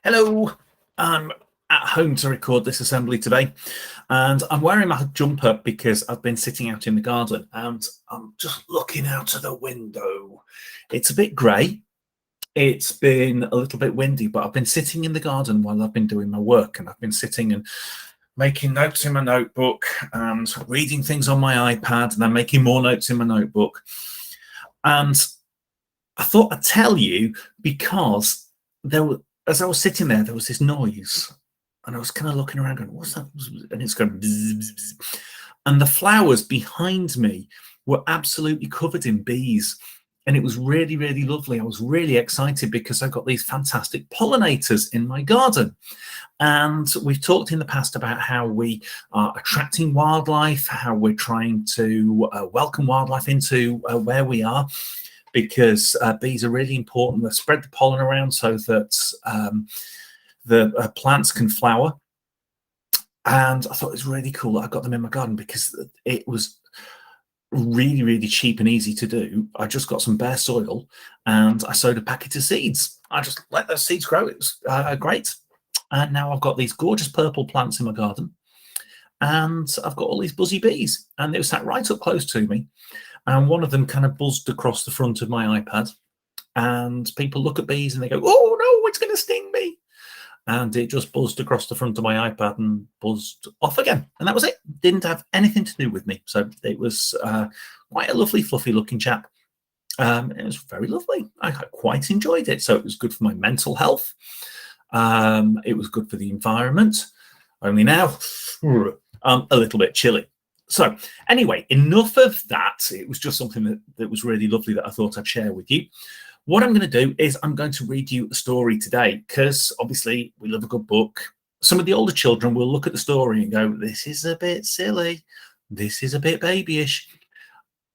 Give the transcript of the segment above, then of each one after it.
Hello, I'm at home to record this assembly today, and I'm wearing my jumper because I've been sitting out in the garden and I'm just looking out of the window. It's a bit grey, it's been a little bit windy, but I've been sitting in the garden while I've been doing my work, and I've been sitting and making notes in my notebook and reading things on my iPad, and I'm making more notes in my notebook. And I thought I'd tell you because as I was sitting there, there was this noise, and I was kind of looking around, going, "What's that?" And it's going, bzz, bzz, bzz. And the flowers behind me were absolutely covered in bees, and it was really, really lovely. I was really excited because I got these fantastic pollinators in my garden. And we've talked in the past about how we are attracting wildlife, how we're trying to welcome wildlife into where we are, because bees are really important. They spread the pollen around so that the plants can flower. And I thought it was really cool that I got them in my garden because it was really, really cheap and easy to do. I just got some bare soil and I sowed a packet of seeds. I just let those seeds grow. It was great. And now I've got these gorgeous purple plants in my garden, and I've got all these buzzy bees, and they were sat right up close to me. And one of them kind of buzzed across the front of my iPad, and people look at bees and they go, "Oh no, it's going to sting me." And it just buzzed across the front of my iPad and buzzed off again. And that was it. Didn't have anything to do with me. So it was quite a lovely, fluffy looking chap. It was very lovely. I quite enjoyed it. So it was good for my mental health. It was good for the environment. Only now, I'm a little bit chilly. So anyway, enough of that. It was just something that was really lovely that I thought I'd share with you. What I'm going to do is I'm going to read you a story today, because obviously we love a good book. Some of the older children will look at the story and go, "This is a bit silly. This is a bit babyish."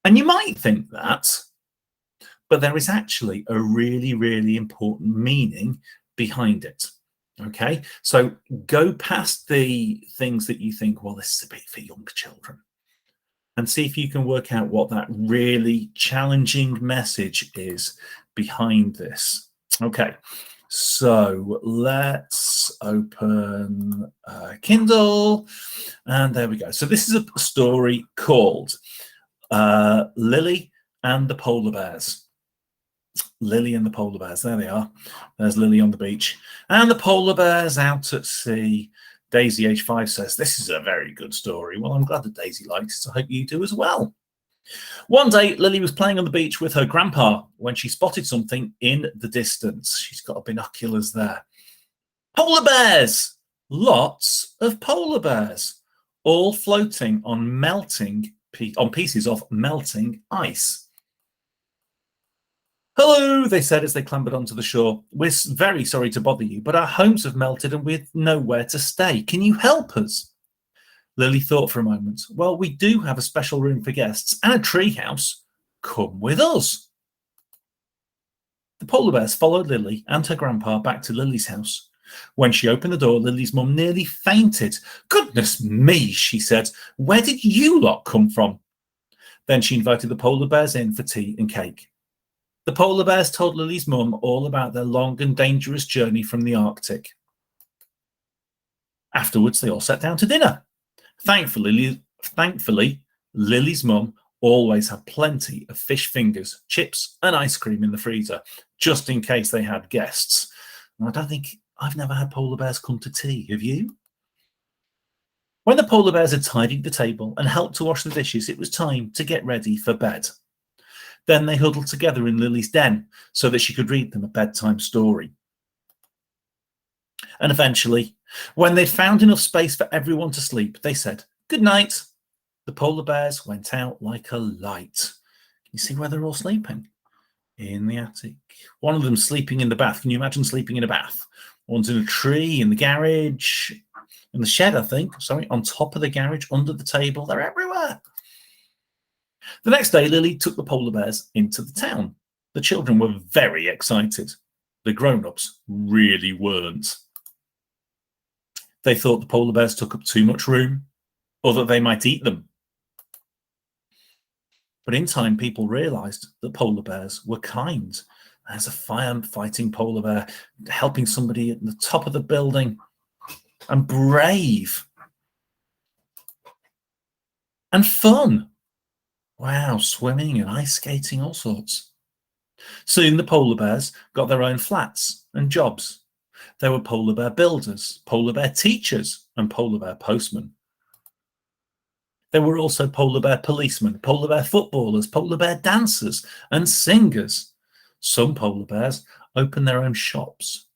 And you might think that, but there is actually a really, really important meaning behind it. Okay, so go past the things that you think, well, this is a bit for young children, and see if you can work out what that really challenging message is behind this. Okay, so let's open Kindle, and there we go. So this is a story called Lily and the Polar Bears. Lily and the polar bears. There they are. There's Lily on the beach and the polar bears out at sea. Daisy, age 5, says, "This is a very good story." Well, I'm glad that Daisy likes it. I hope you do as well. One day, Lily was playing on the beach with her grandpa when she spotted something in the distance. She's got binoculars there. Polar bears! Lots of polar bears, all floating on pieces of melting ice. "Hello," they said as they clambered onto the shore. "We're very sorry to bother you, but our homes have melted and we've nowhere to stay. Can you help us?" Lily thought for a moment. "Well, we do have a special room for guests and a tree house. Come with us." The polar bears followed Lily and her grandpa back to Lily's house. When she opened the door, Lily's mum nearly fainted. "Goodness me," she said. "Where did you lot come from?" Then she invited the polar bears in for tea and cake. The polar bears told Lily's mum all about their long and dangerous journey from the Arctic. Afterwards, they all sat down to dinner. Thankfully, Lily's mum always had plenty of fish fingers, chips, and ice cream in the freezer, just in case they had guests. And I've never had polar bears come to tea. Have you? When the polar bears had tidied the table and helped to wash the dishes, it was time to get ready for bed. Then they huddled together in Lily's den so that she could read them a bedtime story. And eventually, when they'd found enough space for everyone to sleep, they said, "Good night." The polar bears went out like a light. Can you see where they're all sleeping? In the attic. One of them sleeping in the bath. Can you imagine sleeping in a bath? One's in a tree, in the garage, in the shed, I think. Sorry, on top of the garage, under the table. They're everywhere. The next day, Lily took the polar bears into the town. The children were very excited. The grown-ups really weren't. They thought the polar bears took up too much room, or that they might eat them. But in time, people realized that polar bears were kind. There's a firefighting polar bear helping somebody at the top of the building, and brave and fun. Wow, swimming and ice skating, all sorts. Soon the polar bears got their own flats and jobs. There were polar bear builders, polar bear teachers, and polar bear postmen. There were also polar bear policemen, polar bear footballers, polar bear dancers, and singers. Some polar bears opened their own shops.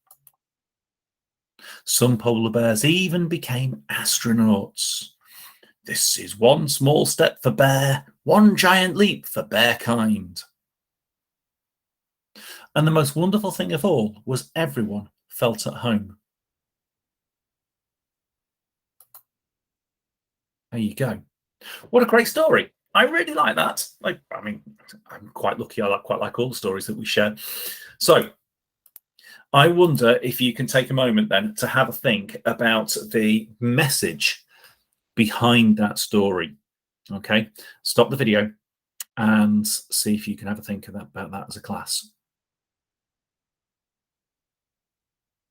Some polar bears even became astronauts. This is one small step for bear, one giant leap for bearkind. And the most wonderful thing of all was everyone felt at home. There you go. What a great story. I really like that. I mean, I'm quite lucky. I quite like all the stories that we share. So I wonder if you can take a moment then to have a think about the message behind that story. Okay, stop the video and see if you can have a think about that as a class.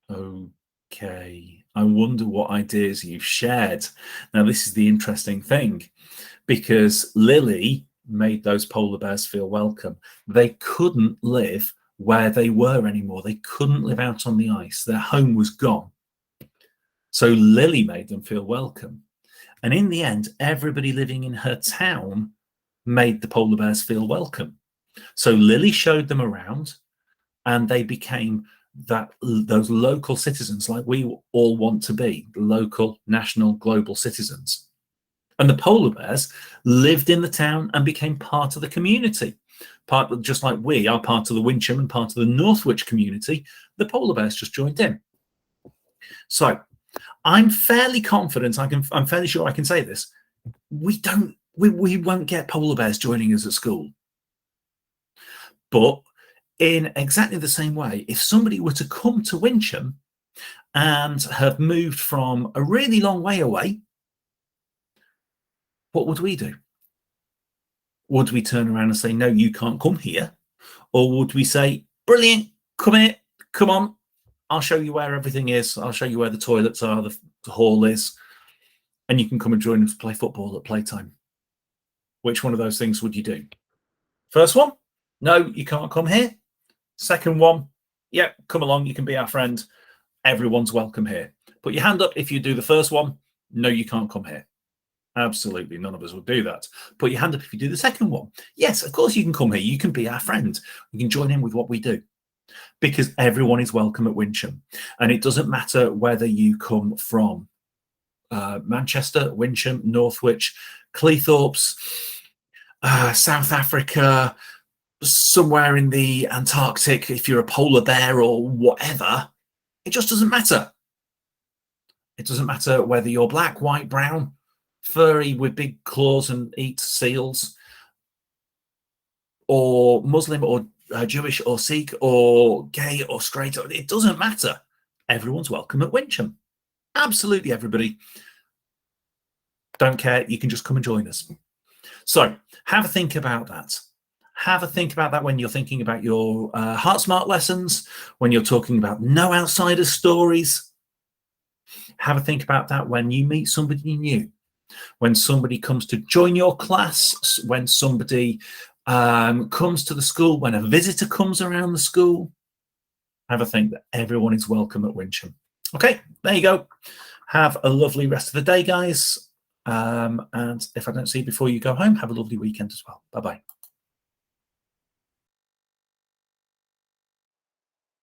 Okay, I wonder what ideas you've shared. Now, this is the interesting thing, because Lily made those polar bears feel welcome. They couldn't live where they were anymore. They couldn't live out on the ice. Their home was gone. So Lily made them feel welcome. And in the end, everybody living in her town made the polar bears feel welcome. So Lily showed them around, and they became those local citizens like we all want to be, local, national, global citizens. And the polar bears lived in the town and became part of the community. Just like we are part of the Wincham and part of the Northwich community, the polar bears just joined in. So I'm fairly confident, I'm fairly sure I can say this, we won't get polar bears joining us at school. But in exactly the same way, if somebody were to come to Wincham and have moved from a really long way away, what would we do? Would we turn around and say, no, you can't come here? Or would we say, brilliant, come here, come on, I'll show you where everything is. I'll show you where the toilets are, the hall is, and you can come and join us to play football at playtime. Which one of those things would you do? First one, no, you can't come here. Second one, yeah, come along, you can be our friend. Everyone's welcome here. Put your hand up if you do the first one. No, you can't come here. Absolutely, none of us would do that. Put your hand up if you do the second one. Yes, of course you can come here. You can be our friend. You can join in with what we do. Because everyone is welcome at Wincham. And it doesn't matter whether you come from Manchester, Wincham, Northwich, Cleethorpes, South Africa, somewhere in the Antarctic, if you're a polar bear or whatever, it just doesn't matter. It doesn't matter whether you're black, white, brown, furry with big claws and eat seals, or Muslim or Jewish or Sikh or gay or straight. It doesn't matter. Everyone's welcome at Wincham. Absolutely everybody. Don't care. You can just come and join us. So have a think about that. Have a think about that when you're thinking about your Heart Smart lessons, when you're talking about no outsider stories. Have a think about that when you meet somebody new, when somebody comes to join your class, when somebody comes to the school, when a visitor comes around the school. Have a think that everyone is welcome at Wincham. Okay, there you go. Have a lovely rest of the day, guys. And if I don't see you before you go home, have a lovely weekend as well. Bye-bye.